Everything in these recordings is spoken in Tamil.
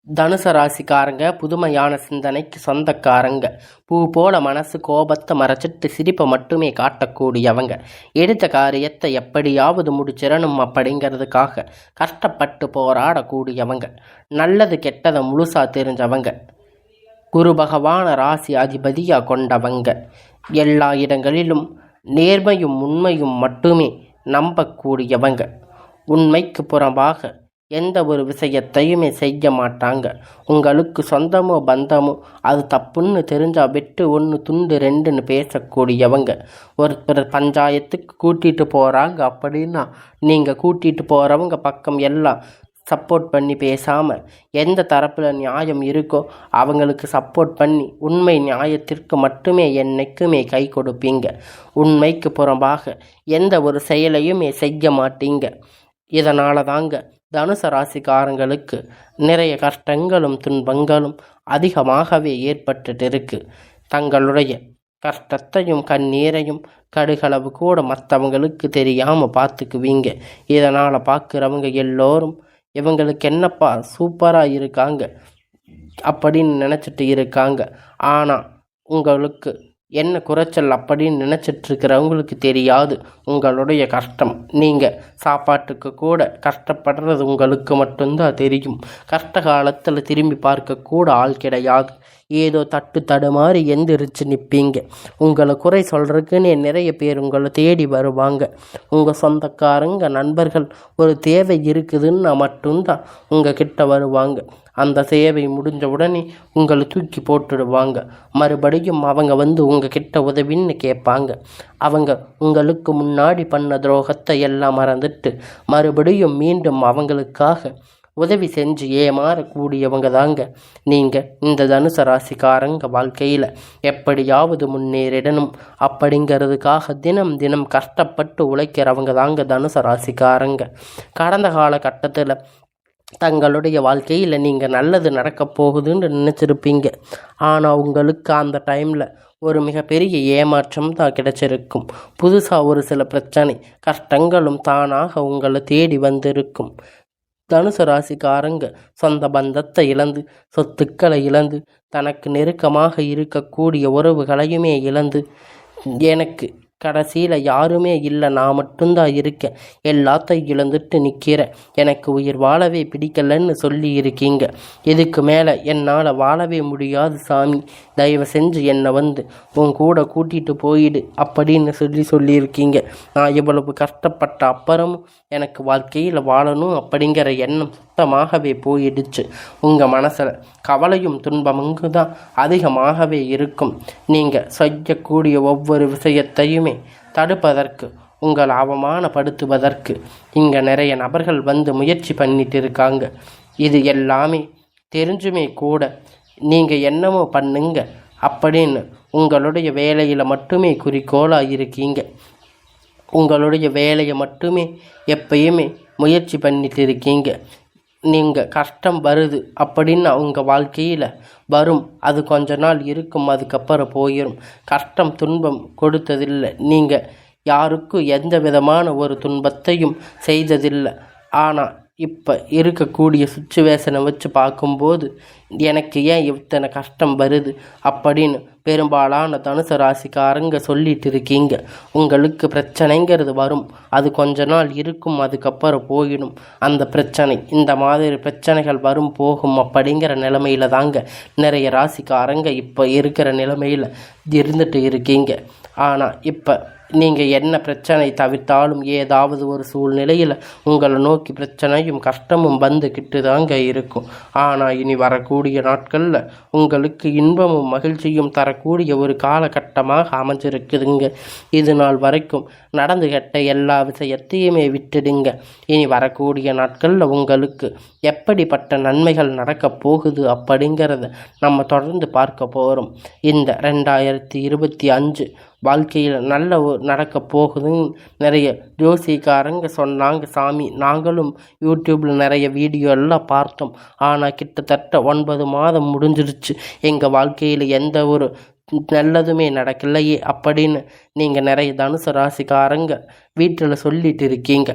தனுசு ராசிக்காரங்க புதுமையான சிந்தனைக்கு சொந்தக்காரங்க. பூ போல மனசு கோபத்தை மறைச்சிட்டு சிரிப்பை மட்டுமே காட்டக்கூடியவங்க. எடுத்த காரியத்தை எப்படியாவது முடிச்சிடணும் அப்படிங்கிறதுக்காக கஷ்டப்பட்டு போராடக்கூடியவங்க. நல்லது கெட்டதை முழுசா தெரிஞ்சவங்க. குரு பகவான ராசி அதிபதியாக கொண்டவங்க. எல்லா இடங்களிலும் நேர்மையும் உண்மையும் மட்டுமே நம்பக்கூடியவங்க. உண்மைக்கு புறம்பாக எந்த ஒரு விஷயத்தையுமே செய்ய மாட்டாங்க. உங்களுக்கு சொந்தமோ பந்தமோ அது தப்புன்னு தெரிஞ்சால் வெட்டு 1 துண்டு 2ன்னு பேசக்கூடியவங்க. ஒருத்தர் பஞ்சாயத்துக்கு கூட்டிகிட்டு போகிறாங்க அப்படின்னா நீங்கள் கூட்டிகிட்டு போகிறவங்க பக்கம் எல்லாம் சப்போர்ட் பண்ணி பேசாமல் எந்த தரப்பில் நியாயம் இருக்கோ அவங்களுக்கு சப்போர்ட் பண்ணி உண்மை நியாயத்திற்கு மட்டுமே என்னைக்குமே கை கொடுப்பீங்க. உண்மைக்கு புறம்பாக எந்த ஒரு செயலையுமே செய்ய மாட்டீங்க. இதனால தாங்க தனுசு ராசிக்காரங்களுக்கு நிறைய கஷ்டங்களும் துன்பங்களும் அதிகமாகவே ஏற்பட்டுட்டு இருக்கு. தங்களுடைய கஷ்டத்தையும் கண்ணீரையும் கடுகளவு கூட மற்றவங்களுக்கு தெரியாமல் பார்த்துக்குவீங்க. இதனால் பார்க்குறவங்க எல்லோரும் இவங்களுக்கு என்னப்பா சூப்பராக இருக்காங்க அப்படின்னு நினச்சிட்டு இருக்காங்க. ஆனால் உங்களுக்கு என்ன குறைச்சல் அப்படின்னு நினச்சிட்ருக்கிறவங்களுக்கு தெரியாது உங்களுடைய கஷ்டம். நீங்கள் சாப்பாட்டுக்கு கூட கஷ்டப்படுறது உங்களுக்கு மட்டும்தான் தெரியும். கஷ்ட காலத்தில் திரும்பி பார்க்கக்கூட ஆள் கிடையாது. ஏதோ தட்டு தடுமாறி எந்திரிச்சு நிற்பீங்க. உங்களை குறை சொல்கிறதுக்குன்னே நிறைய பேர் உங்களை தேடி வருவாங்க. உங்கள் சொந்தக்காரங்க நண்பர்கள் ஒரு தேவை இருக்குதுன்னு மட்டும்தான் உங்கள் கிட்ட வருவாங்க. அந்த சேவை முடிஞ்ச உடனே உங்களை தூக்கி போட்டுடுவாங்க. மறுபடியும் அவங்க வந்து உங்கள் கிட்ட உதவின்னு கேட்பாங்க. அவங்க உங்களுக்கு முன்னாடி பண்ண துரோகத்தை எல்லாம் மறந்துட்டு மறுபடியும் மீண்டும் அவங்களுக்காக உதவி செஞ்சு ஏமாறக்கூடியவங்க தாங்க நீங்கள். இந்த தனுசு ராசிக்காரங்க வாழ்க்கையில் எப்படியாவது முன்னேறிடணும் அப்படிங்கிறதுக்காக தினம் தினம் கஷ்டப்பட்டு உழைக்கிறவங்க தாங்க தனுசு ராசிக்காரங்க. கடந்த காலகட்டத்தில் தங்களுடைய வாழ்க்கையில் நீங்கள் நல்லது நடக்க போகுதுன்னு நினச்சிருப்பீங்க. ஆனால் உங்களுக்கு அந்த டைமில் ஒரு மிகப்பெரிய ஏமாற்றம் தான் கிடைச்சிருக்கும். புதுசாக ஒரு சில பிரச்சனை கஷ்டங்களும் தானாக உங்களை தேடி வந்திருக்கும். தனுசு ராசிக்காரங்க சொந்த பந்தத்தை இழந்து சொத்துக்களை இழந்து தனக்கு நெருக்கமாக இருக்கக்கூடிய உறவுகளையுமே இழந்து எனக்கு கடைசியில் யாருமே இல்லை, நான் மட்டும்தான் இருக்கேன், எல்லாத்தையும் இழந்துட்டு நிற்கிறேன், எனக்கு உயிர் வாழவே பிடிக்கலன்னு சொல்லி இருக்கீங்க. இதுக்கு மேலே என்னால் வாழவே முடியாது சாமி, தயவு செஞ்சு என்னை வந்து உன் கூட கூட்டிகிட்டு போயிடு அப்படின்னு சொல்லியிருக்கீங்க. நான் இவ்வளவு கஷ்டப்பட்ட அப்புறமும் எனக்கு வாழ்க்கையில் வாழணும் அப்படிங்கிற எண்ணம் சுத்தமாகவே போயிடுச்சு. உங்கள் மனசில் கவலையும் துன்பமுங்க தான் அதிகமாகவே இருக்கும். நீங்கள் செய்யக்கூடிய ஒவ்வொரு விஷயத்தையுமே தடுப்பதற்கு உங்களை அவமானப்படுத்துவதற்கு இங்கே நிறைய நபர்கள் வந்து முயற்சி பண்ணிட்டு இருக்காங்க. இது எல்லாமே தெரிஞ்சுமே கூட நீங்கள் என்னமோ பண்ணுங்க அப்படின்னு உங்களுடைய வேலையில் மட்டுமே குறிக்கோளாக இருக்கீங்க. உங்களுடைய வேலையை மட்டுமே எப்பயுமே முயற்சி பண்ணிட்டு இருக்கீங்க. நீங்கள் கஷ்டம் வருது அப்படின்னு உங்கள் வாழ்க்கையில் வரும், அது கொஞ்ச நாள் இருக்கும், அதுக்கப்புறம் போயிடும். கஷ்டம் துன்பம் கொடுத்ததில்லை, நீங்கள் யாருக்கும் எந்த விதமான ஒரு துன்பத்தையும் செய்ததில்லை. ஆனால் இப்போ இருக்கக்கூடிய சுச்சுவேஷனை வச்சு பார்க்கும்போது எனக்கு ஏன் இத்தனை கஷ்டம் வருது அப்படின்னு பெரும்பாலான தனுசு ராசிக்காரங்க சொல்லிட்டு இருக்கீங்க. உங்களுக்கு பிரச்சனைங்கிறது வரும், அது கொஞ்ச நாள் இருக்கும், அதுக்கப்புறம் போயிடும். அந்த பிரச்சனை இந்த மாதிரி பிரச்சனைகள் வரும் போகும் அப்படிங்கிற நிலைமையில தாங்க நிறைய ராசிக்காரங்க இப்போ இருக்கிற நிலைமையில் இருந்துட்டு இருக்கீங்க. ஆனால் இப்போ நீங்கள் என்ன பிரச்சனை தவிர்த்தாலும் ஏதாவது ஒரு சூழ்நிலையில் உங்களை நோக்கி பிரச்சனையும் கஷ்டமும் வந்துக்கிட்டு தாங்க இருக்கும். ஆனால் இனி வரக்கூடிய நாட்களில் உங்களுக்கு இன்பமும் மகிழ்ச்சியும் தரக்கூடிய ஒரு காலகட்டமாக அமைஞ்சிருக்குதுங்க. இது நாள் வரைக்கும் நடந்து கெட்ட எல்லா விஷயத்தையுமே விட்டுடுங்க. இனி வரக்கூடிய நாட்களில் உங்களுக்கு எப்படிப்பட்ட நன்மைகள் நடக்கப் போகுது அப்படிங்கிறத நம்ம தொடர்ந்து பார்க்க போகிறோம். இந்த 2025 வாழ்க்கையில் நல்ல நடக்க போகுதுன்னு நிறைய ஜோசிக்காரங்க சொன்னாங்க சாமி. நாங்களும் யூடியூப்பில் நிறைய வீடியோ எல்லாம் பார்த்தோம். ஆனால் கிட்டத்தட்ட 9 மாதம் முடிஞ்சிருச்சு. எங்கள் வாழ்க்கையில் எந்த ஒரு நல்லதுமே நடக்கலையே அப்படின்னு நீங்கள் நிறைய தனுசு ராசிக்காரங்க வீட்டில் சொல்லிட்டு இருக்கீங்க.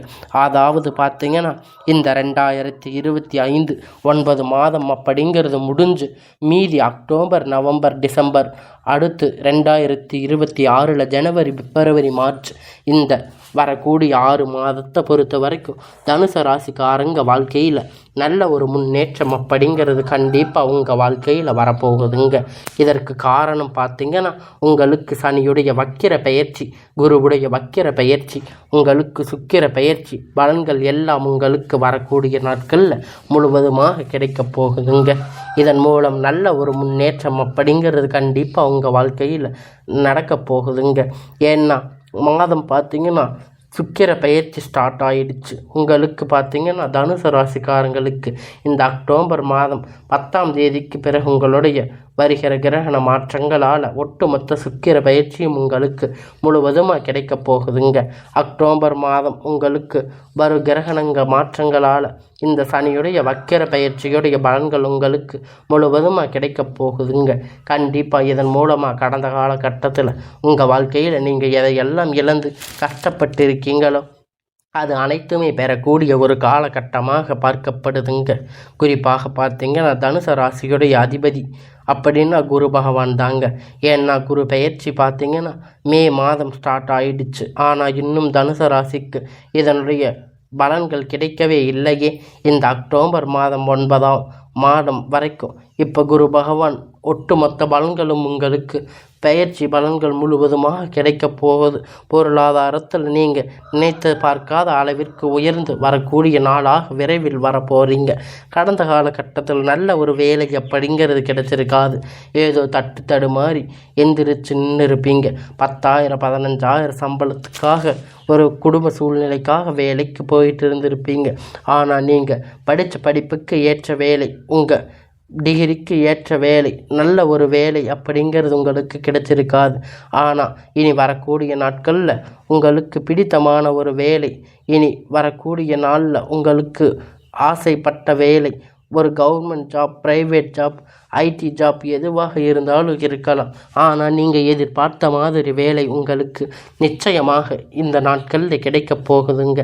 அதாவது பார்த்தீங்கன்னா இந்த 2025 9 மாதம் அப்படிங்கிறது முடிஞ்சு மீதி அக்டோபர், நவம்பர், டிசம்பர், அடுத்து 2026 ஜனவரி, பிப்ரவரி, மார்ச் இந்த வரக்கூடிய 6 மாதத்தை பொறுத்த வரைக்கும் தனுசு ராசிக்காரங்க வாழ்க்கையில் நல்ல ஒரு முன்னேற்றம் அப்படிங்கிறது கண்டிப்பாக உங்கள் வாழ்க்கையில் வரப்போகுதுங்க. இதற்கு காரணம் பார்த்தீங்கன்னா உங்களுக்கு சனியுடைய வக்கிர பெயர்ச்சி, குருவுடைய வக்கிர பெயர்ச்சி, உங்களுக்கு சுக்கிர பெயர்ச்சி பலன்கள் எல்லாம் உங்களுக்கு வரக்கூடிய நாட்களில் முழுவதுமாக கிடைக்கப் போகுதுங்க. இதன் மூலம் நல்ல ஒரு முன்னேற்றம் அப்படிங்கிறது கண்டிப்பாக உங்கள் வாழ்க்கையில் நடக்கப் போகுதுங்க. ஏன்னா மாதம் பார்த்தீங்கன்னா சுக்கிர பெயர்ச்சி ஸ்டார்ட் ஆகிடுச்சு. உங்களுக்கு பார்த்தீங்கன்னா தனுசு ராசிக்காரங்களுக்கு இந்த அக்டோபர் மாதம் 10ஆம் தேதிக்கு பிறகு உங்களுடைய வருகிற கிரகண மாற்றங்களால் ஒட்டுமொத்த சுக்கிர பயிற்சியும் உங்களுக்கு முழுவதுமாக கிடைக்கப் போகுதுங்க. அக்டோபர் மாதம் உங்களுக்கு வரும் கிரகணங்க மாற்றங்களால் இந்த சனியுடைய வக்கிர பயிற்சியுடைய பலன்கள் உங்களுக்கு முழுவதுமாக கிடைக்கப் போகுதுங்க. கண்டிப்பாக இதன் மூலமாக கடந்த காலகட்டத்தில் உங்கள் வாழ்க்கையில் நீங்கள் எதையெல்லாம் இழந்து கஷ்டப்பட்டு இருக்கீங்களோ அது அனைத்துமே பெறக்கூடிய ஒரு காலகட்டமாக பார்க்கப்படுதுங்க. குறிப்பாக பார்த்தீங்கன்னா தனுசு ராசியுடைய அதிபதி அப்படின்னா குரு பகவான் தாங்க. ஏன்னா குரு பெயர்ச்சி பார்த்தீங்கன்னா மே மாதம் ஸ்டார்ட் ஆகிடுச்சு. ஆனால் இன்னும் தனுசு ராசிக்கு இதனுடைய பலன்கள் கிடைக்கவே இல்லையே. இந்த அக்டோபர் மாதம் 9ஆம் மாதம் வரைக்கும் இப்போ குரு பகவான் ஒட்டுமொத்த பலன்களும் உங்களுக்கு பெயர்ச்சி பலன்கள் முழுவதுமாக கிடைக்கப் போகுது. பொருளாதாரத்தில் நீங்கள் நினைத்து பார்க்காத அளவிற்கு உயர்ந்து வரக்கூடிய நாளாக விரைவில் வரப்போகிறீங்க. கடந்த காலகட்டத்தில் நல்ல ஒரு வேலை அப்படிங்கிறது கிடைச்சிருக்காது. ஏதோ தட்டு மாதிரி எந்திரிச்சு நின்று இருப்பீங்க. 10,000 15,000 சம்பளத்துக்காக ஒரு குடும்ப சூழ்நிலைக்காக வேலைக்கு போயிட்டு இருந்திருப்பீங்க. ஆனால் நீங்கள் படித்த படிப்புக்கு ஏற்ற வேலை, உங்கள் டிகிரிக்கு ஏற்ற வேலை, நல்ல ஒரு வேலை அப்படிங்கிறது உங்களுக்கு கிடைச்சிருக்காது. ஆனால் இனி வரக்கூடிய நாட்களில் உங்களுக்கு பிடித்தமான ஒரு வேலை, இனி வரக்கூடிய நாளில் உங்களுக்கு ஆசைப்பட்ட வேலை, ஒரு government job, private job, IT job எதுவாக இருந்தாலும் இருக்கலாம். ஆனால் நீங்கள் எதிர்பார்த்த மாதிரி வேலை உங்களுக்கு நிச்சயமாக இந்த நாட்களில் கிடைக்கப் போகுதுங்க.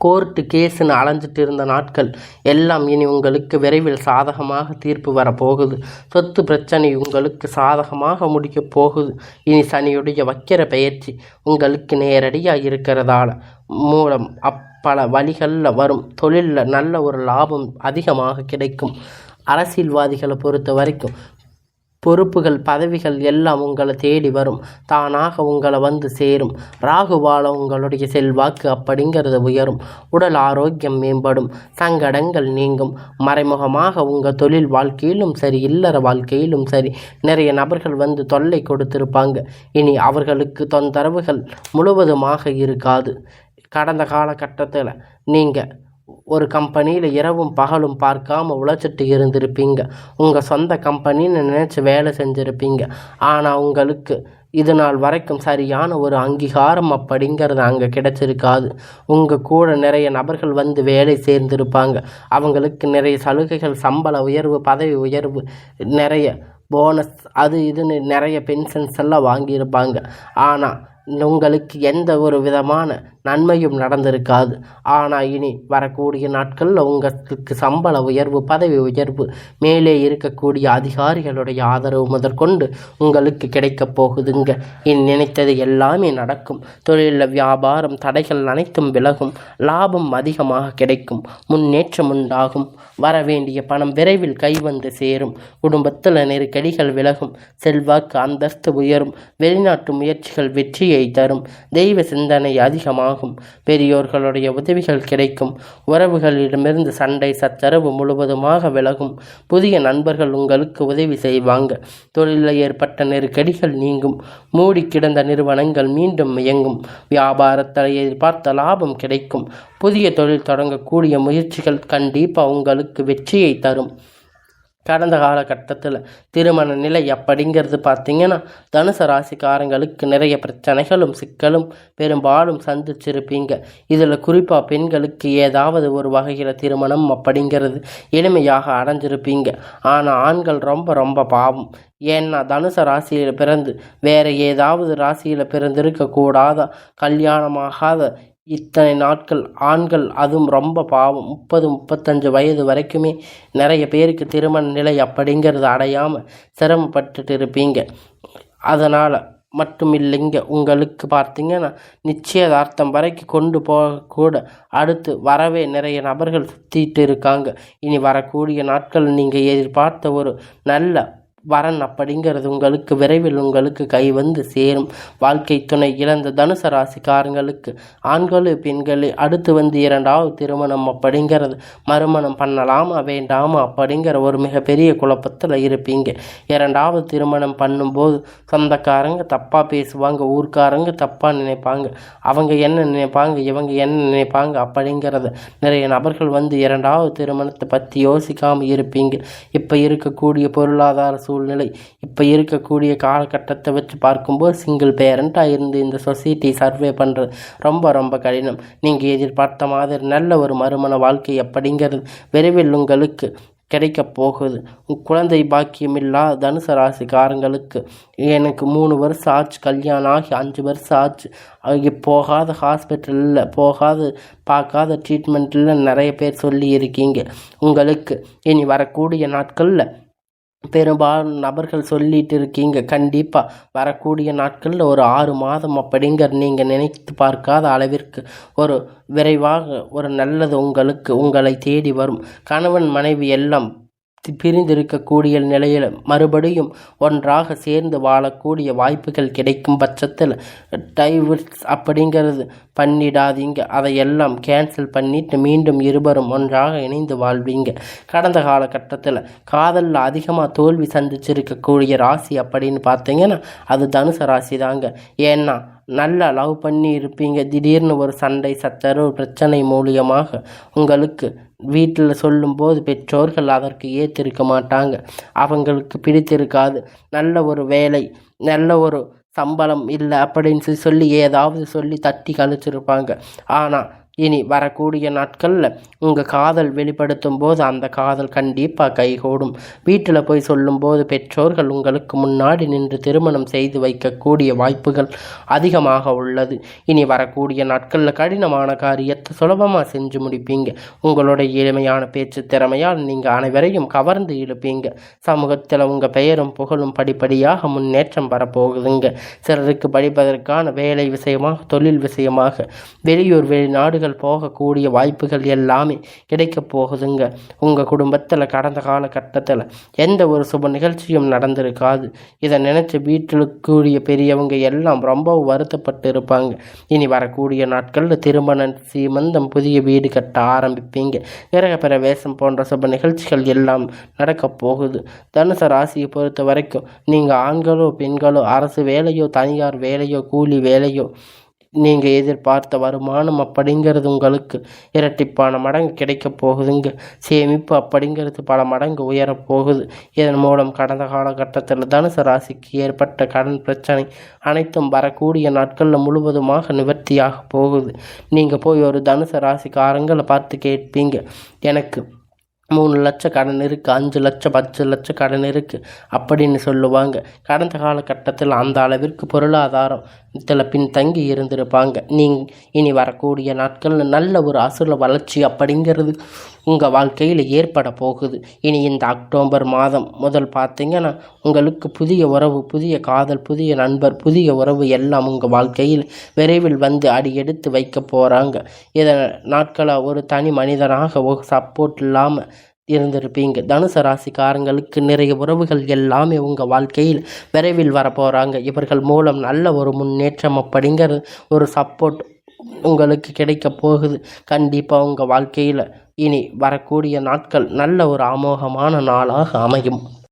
கோர்ட்டு கேஸுன்னு அலைஞ்சிட்டு இருந்த நாட்கள் எல்லாம் இனி உங்களுக்கு விரைவில் சாதகமாக தீர்ப்பு வரப்போகுது. சொத்து பிரச்சனை உங்களுக்கு சாதகமாக முடிக்கப் போகுது. இனி சனியுடைய வக்கிர பெயர்ச்சி உங்களுக்கு நேரடியாக இருக்கிறதால மூலம் பல வழிகளில் வரும் தொழிலில் நல்ல ஒரு லாபம் அதிகமாக கிடைக்கும். அரசியல்வாதிகளை பொறுத்த வரைக்கும் பொறுப்புகள், பதவிகள் எல்லாம் உங்களை தேடி வரும். தானாக உங்களை வந்து சேரும். ராகுவால உங்களுடைய செல்வாக்கு அப்படிங்கிறது உயரும். உடல் ஆரோக்கியம் மேம்படும். சங்கடங்கள் நீங்கும். மறைமுகமாக உங்கள் தொழில் வாழ்க்கையிலும் சரி, இல்லற வாழ்க்கையிலும் சரி நிறைய நபர்கள் வந்து தொல்லை கொடுத்திருப்பாங்க. இனி அவர்களுக்கு தொந்தரவுகள் முழுவதுமாக இருக்காது. கடந்த காலகட்டத்தில் நீங்கள் ஒரு கம்பெனியில் இரவும் பகலும் பார்க்காம உழைச்சிட்டு இருந்திருப்பீங்க. உங்கள் சொந்த கம்பெனின்னு நினச்சி வேலை செஞ்சுருப்பீங்க. ஆனால் உங்களுக்கு இது நாள் வரைக்கும் சரியான ஒரு அங்கீகாரம் அப்படிங்கிறது அங்கே கிடைச்சிருக்காது. உங்கள் கூட நிறைய நபர்கள் வந்து வேலை சேர்ந்திருப்பாங்க. அவங்களுக்கு நிறைய சலுகைகள், சம்பள உயர்வு, பதவி உயர்வு, நிறைய போனஸ், அது இதுன்னு நிறைய பென்ஷன்ஸ் எல்லாம் வாங்கியிருப்பாங்க. ஆனால் உங்களுக்கு எந்த ஒரு விதமான நன்மையும் நடந்திருக்காது. ஆனால் இனி வரக்கூடிய நாட்களில் உங்களுக்கு சம்பள உயர்வு, பதவி உயர்வு, மேலே இருக்கக்கூடிய அதிகாரிகளுடைய ஆதரவு முதற்கொண்டு உங்களுக்கு கிடைக்கப் போகுதுங்க. இனி நினைத்தது எல்லாமே நடக்கும். தொழிலில் வியாபாரம் தடைகள் அனைத்தும் விலகும். லாபம் அதிகமாக கிடைக்கும். முன்னேற்றம் உண்டாகும். வரவேண்டிய பணம் விரைவில் கைவந்து சேரும். குடும்பத்தில் நெருக்கடிகள் விலகும். செல்வாக்கு, அந்தஸ்து உயரும். வெளிநாட்டு முயற்சிகள் வெற்றியை தரும். தெய்வ சிந்தனை அதிகமாகும். பெரியோர்களுடைய உதவிகள் கிடைக்கும். உறவுகளிடமிருந்து சண்டை சச்சரவு முழுவதுமாக விலகும். புதிய நண்பர்கள் உங்களுக்கு உதவி செய்வாங்க. தொழிலில் ஏற்பட்ட நெருக்கடிகள் நீங்கும். மூடி கிடந்த நிறுவனங்கள் மீண்டும் இயங்கும். வியாபாரத்தில் எதிர்பார்த்த லாபம் கிடைக்கும். புதிய தொழில் தொடங்கக்கூடிய முயற்சிகள் கண்டிப்பாக உங்களுக்கு வெற்றியை தரும். கடந்த காலகட்டத்தில் திருமண நிலை அப்படிங்கிறது பார்த்திங்கன்னா தனுசு ராசிக்காரங்களுக்கு நிறைய பிரச்சனைகளும் சிக்கலும் பெரும்பாலும் சந்திச்சிருப்பீங்க. இதில் குறிப்பாக பெண்களுக்கு ஏதாவது ஒரு வகையில் திருமணம் அப்படிங்கிறது எளிமையாக அடைஞ்சிருப்பீங்க. ஆனால் ஆண்கள் ரொம்ப ரொம்ப பாவம். ஏன்னா தனுசு ராசியில் பிறந்து வேறு ஏதாவது ராசியில் பிறந்திருக்கக்கூடாத கல்யாணமாகாத இத்தனை நாட்கள் ஆண்கள், அதுவும் ரொம்ப பாவம் 30-35 வயது வரைக்குமே நிறைய பேருக்கு திருமண நிலை அப்படிங்கிறது அடையாமல் சிரமப்பட்டுட்டு இருப்பீங்க. அதனால் மட்டும் இல்லைங்க, உங்களுக்கு பார்த்திங்கன்னா நிச்சயதார்த்தம் வரைக்கும் கொண்டு போகக்கூட அடுத்து வரவே நிறைய நபர்கள் சுற்றிட்டு இருக்காங்க. இனி வரக்கூடிய நாட்கள் நீங்கள் எதிர்பார்த்த ஒரு நல்ல வரன் அப்படிங்கிறது உங்களுக்கு விரைவில் உங்களுக்கு கை வந்து சேரும். வாழ்க்கை துணை இழந்த தனுசு ராசிக்காரங்களுக்கு ஆண்களு பெண்களே அடுத்து வந்து 2வது திருமணம் அப்படிங்கிறது மறுமணம் பண்ணலாமா வேண்டாமா அப்படிங்கிற ஒரு மிகப்பெரிய குழப்பத்தில் இருப்பீங்க. 2வது திருமணம் பண்ணும்போது சொந்தக்காரங்க தப்பாக பேசுவாங்க, ஊர்க்காரங்க தப்பாக நினைப்பாங்க, அவங்க என்ன நினைப்பாங்க இவங்க என்ன நினைப்பாங்க அப்படிங்கிறத நிறைய நபர்கள் வந்து 2வது திருமணத்தை பற்றி யோசிக்காமல் இருப்பீங்க. இப்போ இருக்கக்கூடிய பொருளாதார சூழ்நிலை, இப்போ இருக்கக்கூடிய காலகட்டத்தை வச்சு பார்க்கும்போது சிங்கிள் பேரண்ட்டாக இருந்து இந்த சொசைட்டி சர்வே பண்ணுறது ரொம்ப ரொம்ப கடினம். நீங்கள் எதிர்பார்த்த மாதிரி நல்ல ஒரு மறுமண வாழ்க்கை அப்படிங்கிறது விரைவில் உங்களுக்கு கிடைக்க போகுது. குழந்தை பாக்கியமில்லாத தனுசு ராசிக்காரங்களுக்கு எனக்கு 3 வருஷம் ஆச்சு, கல்யாணம் ஆகி 5 வருஷம் ஆச்சு, போகாத ஹாஸ்பிட்டலில் போகாத பார்க்காத ட்ரீட்மெண்ட்டில் நிறைய பேர் சொல்லி இருக்கீங்க. உங்களுக்கு இனி வரக்கூடிய நாட்களில் பெரும்பாலும் நபர்கள் சொல்லிட்டு இருக்கீங்க. கண்டிப்பாக வரக்கூடிய நாட்களில் ஒரு 6 மாதம் அப்படிங்கிற நீங்கள் நினைத்து பார்க்காத அளவிற்கு ஒரு விரைவாக ஒரு நல்லது உங்களை தேடி வரும். கணவன் மனைவி எல்லாம் பிரிந்திருக்கக்கூடிய நிலையில் மறுபடியும் ஒன்றாக சேர்ந்து வாழக்கூடிய வாய்ப்புகள் கிடைக்கும் பட்சத்தில் டைவர்ஸ் அப்படிங்கிறது பண்ணிடாதீங்க. அதையெல்லாம் கேன்சல் பண்ணிட்டு மீண்டும் இருவரும் ஒன்றாக இணைந்து வாழ்வீங்க. கடந்த காலகட்டத்தில் காதலில் அதிகமாக தோல்வி சந்திச்சிருக்கக்கூடிய ராசி அப்படின்னு பார்த்தீங்கன்னா அது தனுசு ராசி தாங்க. ஏன்னா நல்லா லவ் பண்ணி இருப்பீங்க, திடீர்னு ஒரு சண்டை சச்சரவு பிரச்சனை மூலியமாக உங்களுக்கு வீட்டில் சொல்லும்போது பெற்றோர்கள் அதற்கு ஏற்றிருக்க மாட்டாங்க, அவங்களுக்கு பிடித்திருக்காது. நல்ல ஒரு வேலை, நல்ல ஒரு சம்பளம் இல்லை அப்படின்னு சொல்லி ஏதாவது சொல்லி தட்டி கழிச்சிருப்பாங்க. ஆனால் இனி வரக்கூடிய நாட்களில் உங்கள் காதல் வெளிப்படுத்தும் போது அந்த காதல் கண்டிப்பாக கைகூடும். வீட்டில் போய் சொல்லும்போது பெற்றோர்கள் உங்களுக்கு முன்னாடி நின்று திருமணம் செய்து வைக்கக்கூடிய வாய்ப்புகள் அதிகமாக உள்ளது. இனி வரக்கூடிய நாட்களில் கடினமான காரியத்தை சுலபமாக செஞ்சு முடிப்பீங்க. உங்களுடைய எளிமையான பேச்சு திறமையால் நீங்கள் அனைவரையும் கவர்ந்து இழுப்பீங்க. சமூகத்தில் உங்கள் பெயரும் புகழும் படிப்படியாக முன்னேற்றம் வரப்போகுதுங்க. சிலருக்கு படிப்பதற்கான வேலை விஷயமாக, தொழில் விஷயமாக வெளியூர் வெளிநாடுகள் போகக்கூடிய வாய்ப்புகள் எல்லாமே கிடைக்க போகுதுங்க. உங்கள் குடும்பத்தில் கடந்த காலகட்டத்தில் எந்த ஒரு சுப நிகழ்ச்சியும் நடந்திருக்காது. இதை நினைச்சு வீட்டில் கூடிய பெரியவங்க எல்லாம் ரொம்ப வருத்தப்பட்டு இருப்பாங்க. இனி வரக்கூடிய நாட்களில் திருமணம், சீமந்தம், புதிய வீடு கட்ட ஆரம்பிப்பீங்க. கிரக பிரவேசம் போன்ற சுப நிகழ்ச்சிகள் எல்லாம் நடக்க போகுது. தனுசு ராசியை பொறுத்த வரைக்கும் நீங்கள் ஆண்களோ பெண்களோ அரசு வேலையோ தனியார் வேலையோ கூலி வேலையோ நீங்கள் எதிர்பார்த்த வருமானம் அப்படிங்கிறது உங்களுக்கு இரட்டிப்பான மடங்கு கிடைக்க போகுதுங்க. சேமிப்பு அப்படிங்கிறது பல மடங்கு உயரப்போகுது. இதன் மூலம் கடந்த காலகட்டத்தில் தனுசு ராசிக்கு ஏற்பட்ட கடன் பிரச்சனை அனைத்தும் வரக்கூடிய நாட்களில் முழுவதுமாக நிவர்த்தியாக போகுது. நீங்கள் போய் ஒரு தனுசு ராசிக்காரங்களை பார்த்து கேட்பீங்க, எனக்கு 3 லட்சம் கடன் இருக்குது, 5 லட்சம் 10 லட்சம் கடன் இருக்குது அப்படின்னு சொல்லுவாங்க. கடந்த காலகட்டத்தில் அந்த அளவிற்கு பொருளாதாரம் பின்தங்கி இருந்திருப்பாங்க. இனி வரக்கூடிய நாட்களில் நல்ல ஒரு அசுர வளர்ச்சி அப்படிங்கிறது உங்கள் வாழ்க்கையில் ஏற்பட போகுது. இனி இந்த அக்டோபர் மாதம் முதல் பார்த்தீங்கன்னா உங்களுக்கு புதிய உறவு, புதிய காதல், புதிய நண்பர், புதிய உறவு எல்லாம் உங்கள் வாழ்க்கையில் விரைவில் வந்து அடியெடுத்து வைக்க போகிறாங்க. இதை நாட்களாக ஒரு தனி மனிதனாக ஒரு சப்போர்ட் இல்லாமல் இருந்திருப்பீங்க. தனுசு ராசிக்காரங்களுக்கு நிறைய உறவுகள் எல்லாமே உங்கள் வாழ்க்கையில் விரைவில் வரப்போகிறாங்க. இவர்கள் மூலம் நல்ல ஒரு முன்னேற்றம் அப்படிங்கிற ஒரு சப்போர்ட் உங்களுக்கு கிடைக்க போகுது. கண்டிப்பாக உங்கள் வாழ்க்கையில் இனி வரக்கூடிய நாட்கள் நல்ல ஒரு அமோகமான நாளாக அமையும்.